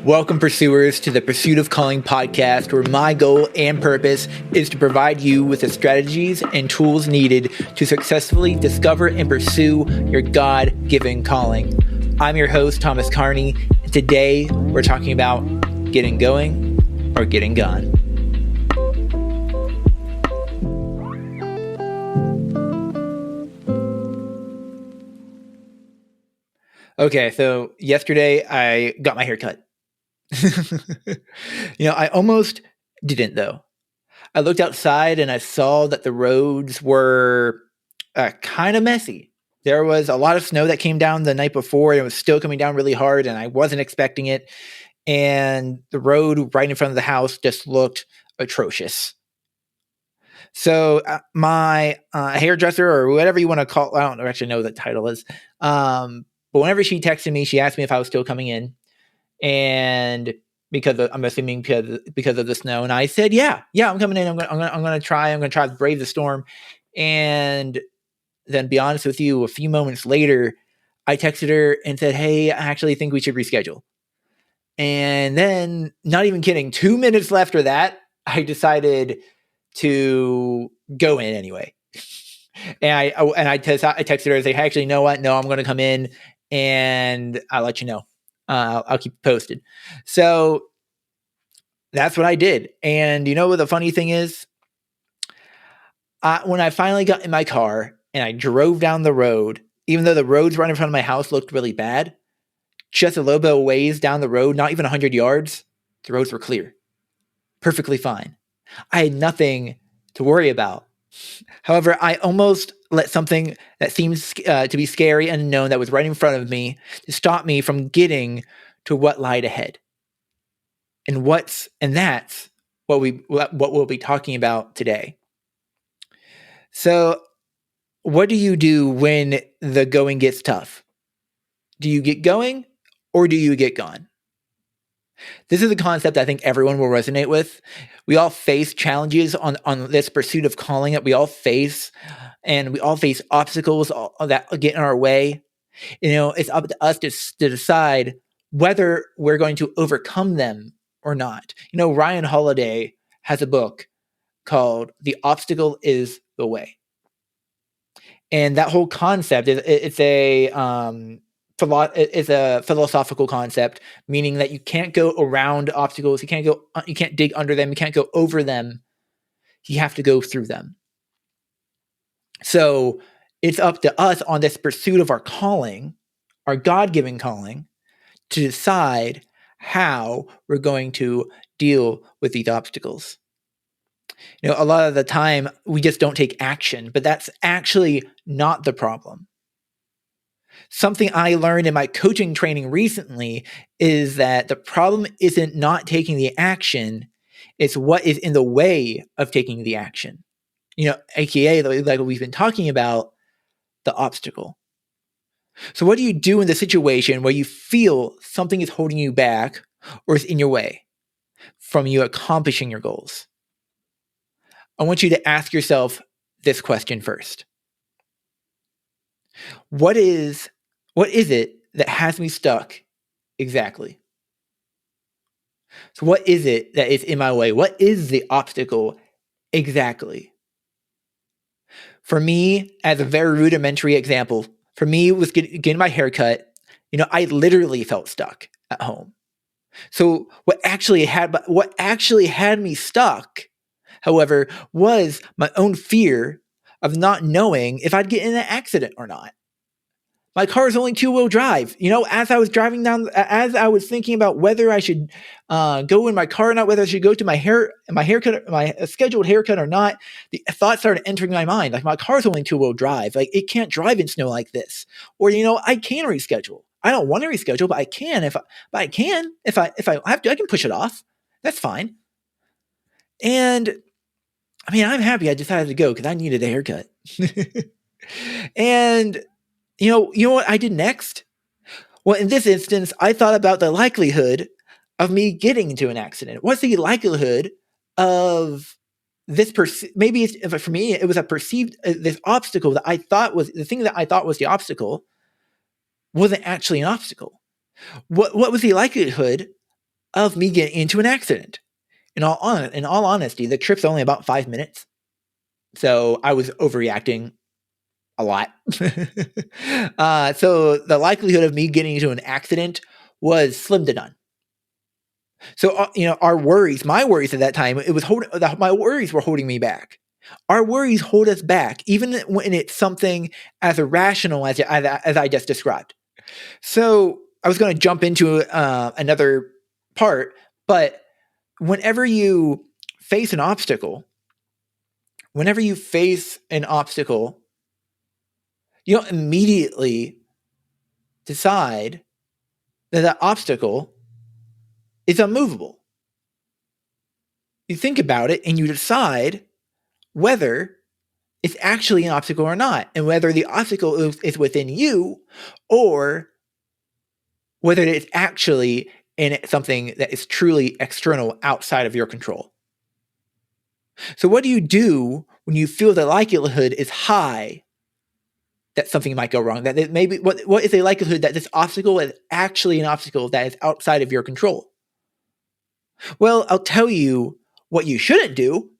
Welcome, pursuers, to the Pursuit of Calling podcast, where my goal and purpose is to provide you with the strategies and tools needed to successfully discover and pursue your God-given calling. I'm your host, Thomas Carney, and today we're talking about getting going or getting gone. Okay, so yesterday I got my hair cut. I almost didn't, though. I looked outside and I saw that the roads were kind of messy. There was a lot of snow that came down the night before, and it was still coming down really hard, and I wasn't expecting it. And the road right in front of the house just looked atrocious. So my hairdresser, or whatever you want to call, I don't actually know what the title is, but whenever she texted me, she asked me if I was still coming in. And I'm assuming because of the snow, and I said, yeah, I'm coming in. I'm gonna try to brave the storm. And then, be honest with you, a few moments later, I texted her and said, hey, I actually think we should reschedule. And then, not even kidding, 2 minutes after that, I decided to go in anyway. And I texted her and say, hey, actually, you know what? No, I'm going to come in and I'll let you know. I'll keep you posted. So that's what I did. And you know what the funny thing is? When I finally got in my car and I drove down the road, even though the roads right in front of my house looked really bad, just a little bit of ways down the road, not even 100 yards, the roads were clear. Perfectly fine. I had nothing to worry about. However, I almost let something that seems to be scary and unknown that was right in front of me to stop me from getting to what lied ahead. And that's what we'll be talking about today. So, what do you do when the going gets tough? Do you get going or do you get gone? This is a concept I think everyone will resonate with. We all face challenges on this pursuit of calling that we all face, and we all face obstacles that get in our way. It's up to us to decide whether we're going to overcome them or not. Ryan Holiday has a book called "The Obstacle Is the Way," and that whole concept it's a philosophical concept, meaning that you can't go around obstacles, you can't dig under them, you can't go over them. You have to go through them. So it's up to us on this pursuit of our calling, our God-given calling, to decide how we're going to deal with these obstacles. A lot of the time we just don't take action, but that's actually not the problem. Something I learned in my coaching training recently is that the problem isn't not taking the action, it's what is in the way of taking the action. AKA, like we've been talking about, the obstacle. So what do you do in the situation where you feel something is holding you back or is in your way from you accomplishing your goals? I want you to ask yourself this question first. What is it that has me stuck exactly? So what is it that is in my way? What is the obstacle exactly? For me, as a very rudimentary example, for me, it was getting my hair cut. I literally felt stuck at home. So what actually had me stuck, however, was my own fear of not knowing if I'd get in an accident or not. My car is only 2-wheel drive. As I was driving down, as I was thinking about whether I should go in my car or not, whether I should go to my haircut, my scheduled haircut or not, the thoughts started entering my mind. Like, my car is only 2-wheel drive. Like, it can't drive in snow like this. Or, I can reschedule. I don't want to reschedule, but I can. If I have to, I can push it off. That's fine. And I'm happy I decided to go because I needed a haircut. And you know what I did next? Well, in this instance, I thought about the likelihood of me getting into an accident. What's the likelihood of this? Maybe for me, it was a perceived this obstacle that I thought was the thing that I thought was the obstacle wasn't actually an obstacle. What was the likelihood of me getting into an accident. In all honesty, the trip's only about 5 minutes. So I was overreacting a lot. So the likelihood of me getting into an accident was slim to none. So our worries, my worries at that time, my worries were holding me back. Our worries hold us back, even when it's something as irrational as I just described. So I was going to jump into another part, but whenever you face an obstacle, you don't immediately decide that obstacle is unmovable. You think about it and you decide whether it's actually an obstacle or not, and whether the obstacle is within you or whether it's actually in something that is truly external outside of your control. So what do you do when you feel the likelihood is high that something might go wrong? That maybe what is the likelihood that this obstacle is actually an obstacle that is outside of your control? Well, I'll tell you what you shouldn't do.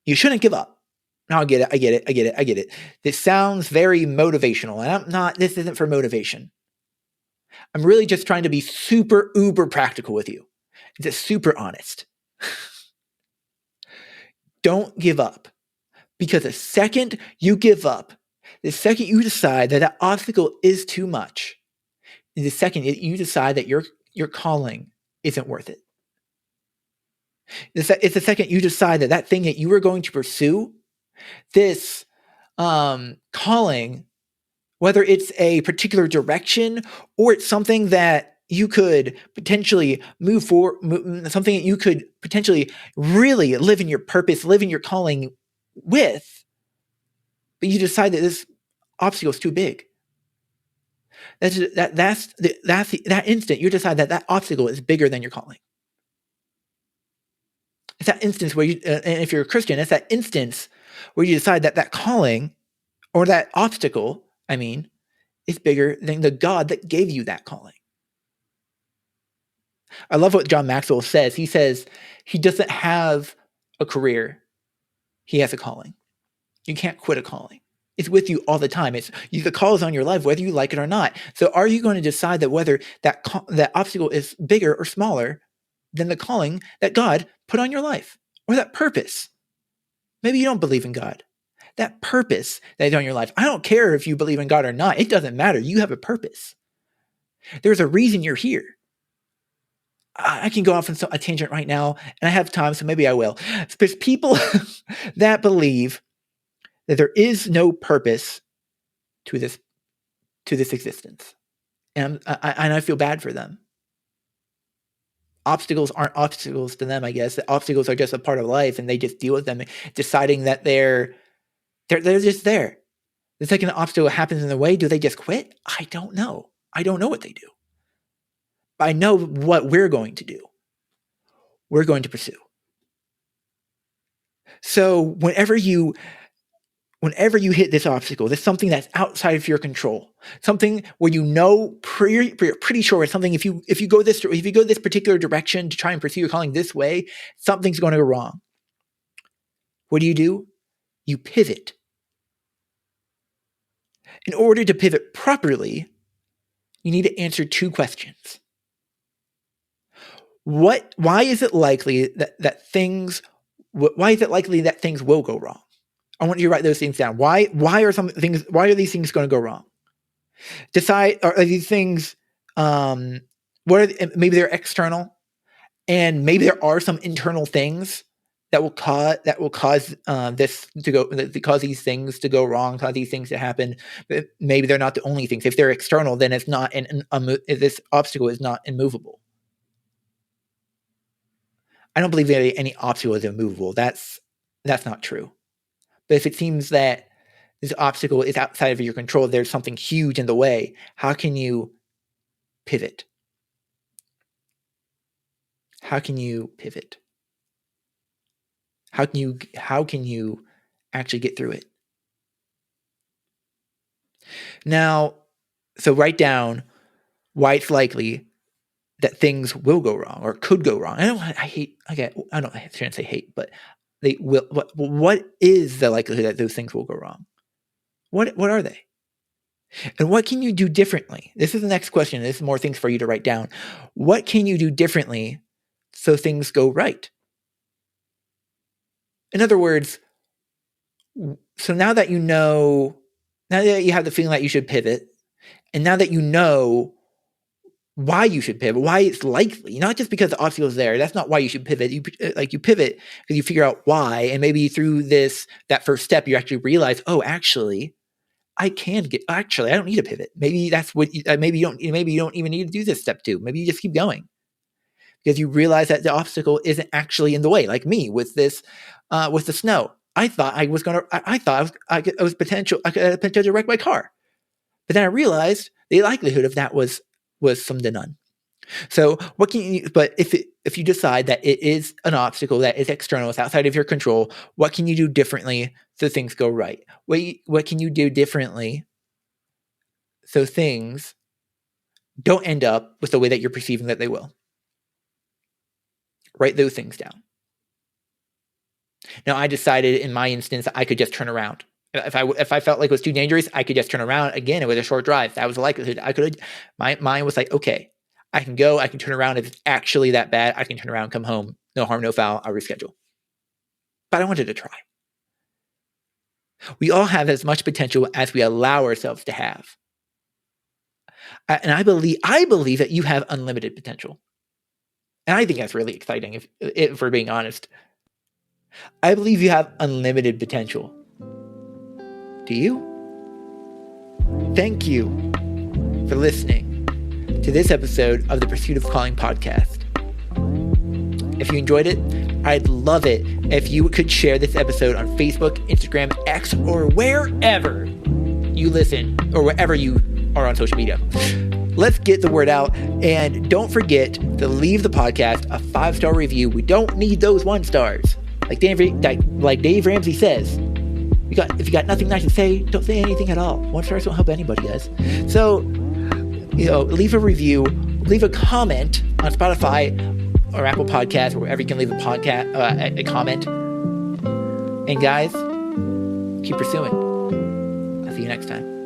You shouldn't give up. Now I get it. This sounds very motivational, and I'm not. This isn't for motivation. I'm really just trying to be super uber practical with you. Just super honest. Don't give up. Because the second you give up, the second you decide that obstacle is too much, the second you decide that your calling isn't worth it. It's the second you decide that thing that you were going to pursue, this calling, whether it's a particular direction or it's something that you could potentially move for, something that you could potentially really live in your purpose, live in your calling with, but you decide that this obstacle is too big. That instant you decide that obstacle is bigger than your calling. It's that instance where you, and if you're a Christian, it's that instance where you decide that calling or that obstacle, is bigger than the God that gave you that calling. I love what John Maxwell says. He says he doesn't have a career. He has a calling. You can't quit a calling. It's with you all the time. The call is on your life, whether you like it or not. So are you going to decide that whether that obstacle is bigger or smaller than the calling that God put on your life, or that purpose? Maybe you don't believe in God. That purpose that is on your life. I don't care if you believe in God or not. It doesn't matter. You have a purpose. There's a reason you're here. I can go off on a tangent right now, and I have time, so maybe I will. There's people that believe that there is no purpose to this existence, and I feel bad for them. Obstacles aren't obstacles to them, I guess. The obstacles are just a part of life, and they just deal with them, deciding that they're just there. The second an obstacle happens in the way, do they just quit? I don't know. I don't know what they do. But I know what we're going to do. We're going to pursue. So whenever you hit this obstacle, there's something that's outside of your control, something where you're pretty sure it's something. If you go this particular direction to try and pursue your calling this way, something's going to go wrong. What do? You pivot. In order to pivot properly, you need to answer two questions. Why is it likely that things will go wrong? I want you to write those things down. Why are these things going to go wrong? Decide, are these things, maybe they're external, and maybe there are some internal things that will cause these things to go wrong, cause these things to happen. But maybe they're not the only things. If they're external, then it's not this obstacle is not immovable. I don't believe that any obstacle is immovable. That's not true. But if it seems that this obstacle is outside of your control, there's something huge in the way, how can you pivot? How can you pivot? How can you actually get through it? Now, so write down why it's likely that things will go wrong or could go wrong. I shouldn't say hate, but they will. What is the likelihood that those things will go wrong? What are they? And what can you do differently? This is the next question. This is more things for you to write down. What can you do differently so things go right? In other words, so now that you have the feeling that you should pivot, and now that you know why you should pivot, why it's likely, not just because the obstacle is there. That's not why you should pivot. You pivot because you figure out why, and maybe through that first step, you actually realize, oh, actually, I don't need to pivot. Maybe that's what. Maybe you don't even need to do this step 2. Maybe you just keep going because you realize that the obstacle isn't actually in the way. Like me with this, with the snow. I thought I was potential. I could potentially wreck my car, but then I realized the likelihood of that was slim to none. So what can you? But if you decide that it is an obstacle that is external, it's outside of your control, what can you do differently so things go right? What can you do differently so things don't end up with the way that you're perceiving that they will? Write those things down. Now, I decided in my instance I could just turn around. If I felt like it was too dangerous, I could just turn around. Again, it was a short drive. That was a likelihood. My mind was like, okay, I can go. I can turn around. If it's actually that bad, I can turn around, come home. No harm, no foul. I'll reschedule. But I wanted to try. We all have as much potential as we allow ourselves to have. And I believe that you have unlimited potential. And I think that's really exciting if we're being honest. I believe you have unlimited potential. Do you? Thank you for listening to this episode of the Pursuit of Calling podcast. If you enjoyed it, I'd love it if you could share this episode on Facebook, Instagram, X, or wherever you listen, or wherever you are on social media. Let's get the word out, and don't forget to leave the podcast a 5-star review. We don't need those 1 stars. Like Dave Ramsey says, if you got nothing nice to say, don't say anything at all. 1 stars won't help anybody, guys. So, leave a review, leave a comment on Spotify or Apple Podcasts, or wherever you can leave a comment. And guys, keep pursuing. I'll see you next time.